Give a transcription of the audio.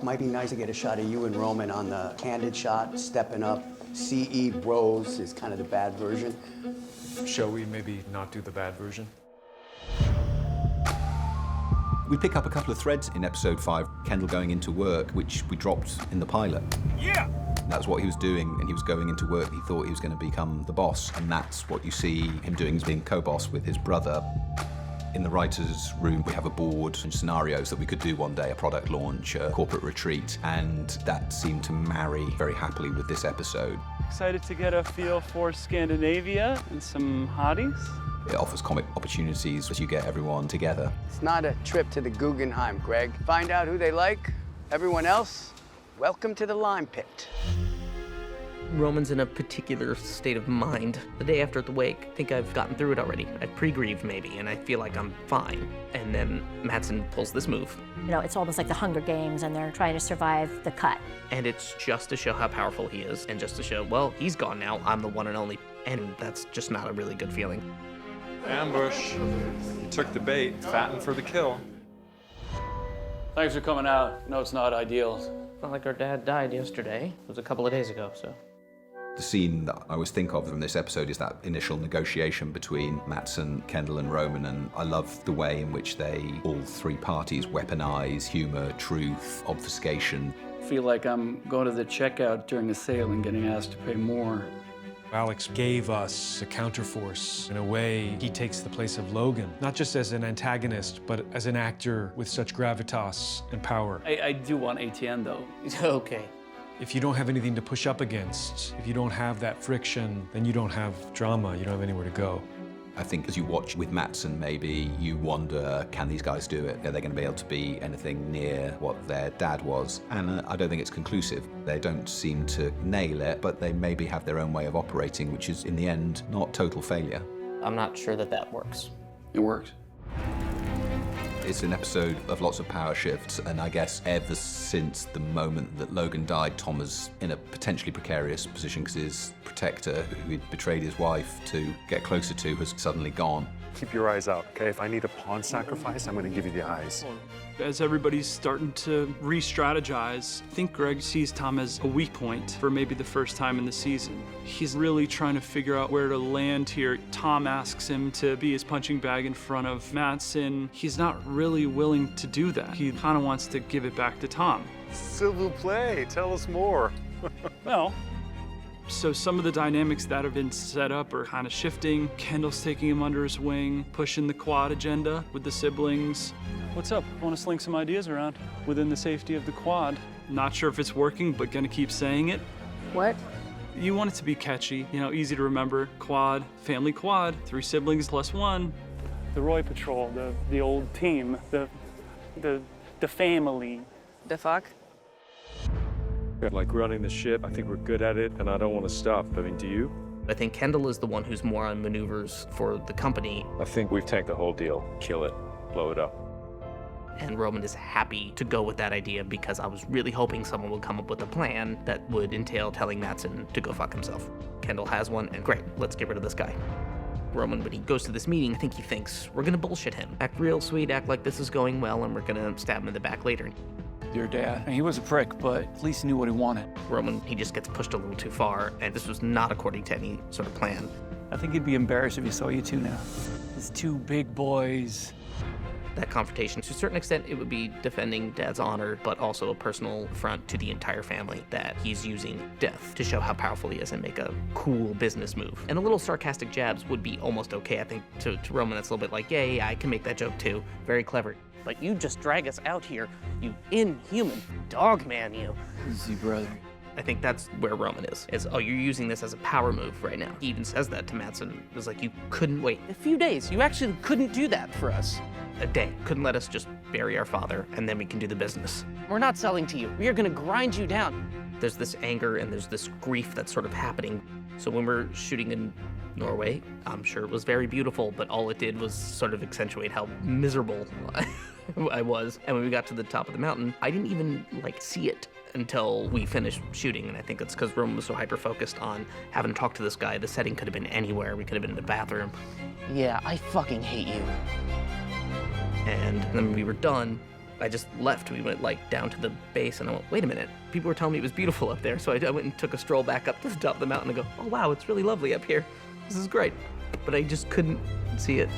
Might be nice to get a shot of you and Roman on the candid shot, stepping up. C.E. Rose is kind of the bad version. Shall we maybe not do the bad version? We pick up a couple of threads in episode 5, Kendall going into work, which we dropped in the pilot. Yeah! That's what he was doing, and he was going into work. He thought he was going to become the boss, and that's what you see him doing, is being co-boss with his brother. In the writer's room, we have a board and scenarios that we could do one day, a product launch, a corporate retreat, and that seemed to marry very happily with this episode. Excited to get a feel for Scandinavia and some hotties. It offers comic opportunities as you get everyone together. It's not a trip to the Guggenheim, Greg. Find out who they like. Everyone else, welcome to the lime pit. Roman's in a particular state of mind. The day after the wake, I think I've gotten through it already. I've pre-grieved maybe, and I feel like I'm fine. And then Matsson pulls this move. You know, it's almost like the Hunger Games, and they're trying to survive the cut. And it's just to show how powerful he is, and just to show, well, he's gone now, I'm the one and only. And that's just not a really good feeling. Ambush. You took the bait, fattened for the kill. Thanks for coming out. No, it's not ideal. Not like our dad died yesterday. It was a couple of days ago, so. The scene that I always think of from this episode is that initial negotiation between Matsson, Kendall, and Roman, and I love the way in which all three parties weaponize humor, truth, obfuscation. I feel like I'm going to the checkout during a sale and getting asked to pay more. Alex gave us a counterforce. In a way, he takes the place of Logan, not just as an antagonist, but as an actor with such gravitas and power. I do want ATN, though. Okay. If you don't have anything to push up against, if you don't have that friction, then you don't have drama, you don't have anywhere to go. I think as you watch with Matsson, maybe you wonder, can these guys do it? Are they going to be able to be anything near what their dad was? And I don't think it's conclusive. They don't seem to nail it, but they maybe have their own way of operating, which is, in the end, not total failure. I'm not sure that works. It works. It's an episode of lots of power shifts, and I guess ever since the moment that Logan died, Tom is in a potentially precarious position because his protector, who he'd betrayed his wife to get closer to, has suddenly gone. Keep your eyes out, okay? If I need a pawn sacrifice, I'm gonna give you the eyes. As everybody's starting to re-strategize, I think Greg sees Tom as a weak point for maybe the first time in the season. He's really trying to figure out where to land here. Tom asks him to be his punching bag in front of Matsson. He's not really willing to do that. He kind of wants to give it back to Tom. S'il vous plaît, tell us more. Well, so some of the dynamics that have been set up are kind of shifting. Kendall's taking him under his wing, pushing the quad agenda with the siblings. What's up? Want to sling some ideas around within the safety of the quad? Not sure if it's working, but gonna keep saying it. What? You want it to be catchy, you know, easy to remember. Quad, family quad, 3 siblings plus 1. The Roy Patrol, the old team, the family. The fuck? Like running the ship, I think we're good at it, and I don't want to stop. I mean, do you? I think Kendall is the one who's more on maneuvers for the company, I think we've tanked the whole deal. Kill it, blow it up. and Roman is happy to go with that idea because I was really hoping someone would come up with a plan that would entail telling Matsson to go fuck himself. Kendall has one, and great, let's get rid of this guy. Roman, when he goes to this meeting, I think he thinks, we're gonna bullshit him. Act real sweet, act like this is going well, and we're gonna stab him in the back later. Your dad, he was a prick, but at least he knew what he wanted. Roman, he just gets pushed a little too far, and this was not according to any sort of plan. I think he'd be embarrassed if he saw you two now. These 2 big boys. That confrontation, to a certain extent, it would be defending Dad's honor, but also a personal affront to the entire family that he's using death to show how powerful he is and make a cool business move. And a little sarcastic jabs would be almost okay, I think, to Roman. That's a little bit like, yeah, I can make that joke too. Very clever. But you just drag us out here, you inhuman dog man, you. Easy, brother. I think that's where Roman is, oh, you're using this as a power move right now. He even says that to Matsson. It was like, you couldn't wait a few days. You actually couldn't do that for us. A day. Couldn't let us just bury our father, and then we can do the business. We're not selling to you. We are gonna grind you down. There's this anger and there's this grief that's sort of happening. So when we're shooting in Norway, I'm sure it was very beautiful, but all it did was sort of accentuate how miserable I was. And when we got to the top of the mountain, I didn't even see it until we finished shooting, and I think it's because Roman was so hyper-focused on having to talk to this guy. The setting could have been anywhere. We could have been in the bathroom. Yeah, I fucking hate you. And then when we were done, I just left. We went like down to the base and I went, wait a minute. People were telling me it was beautiful up there. So I went and took a stroll back up to the top of the mountain and go, oh wow, it's really lovely up here. This is great. But I just couldn't see it.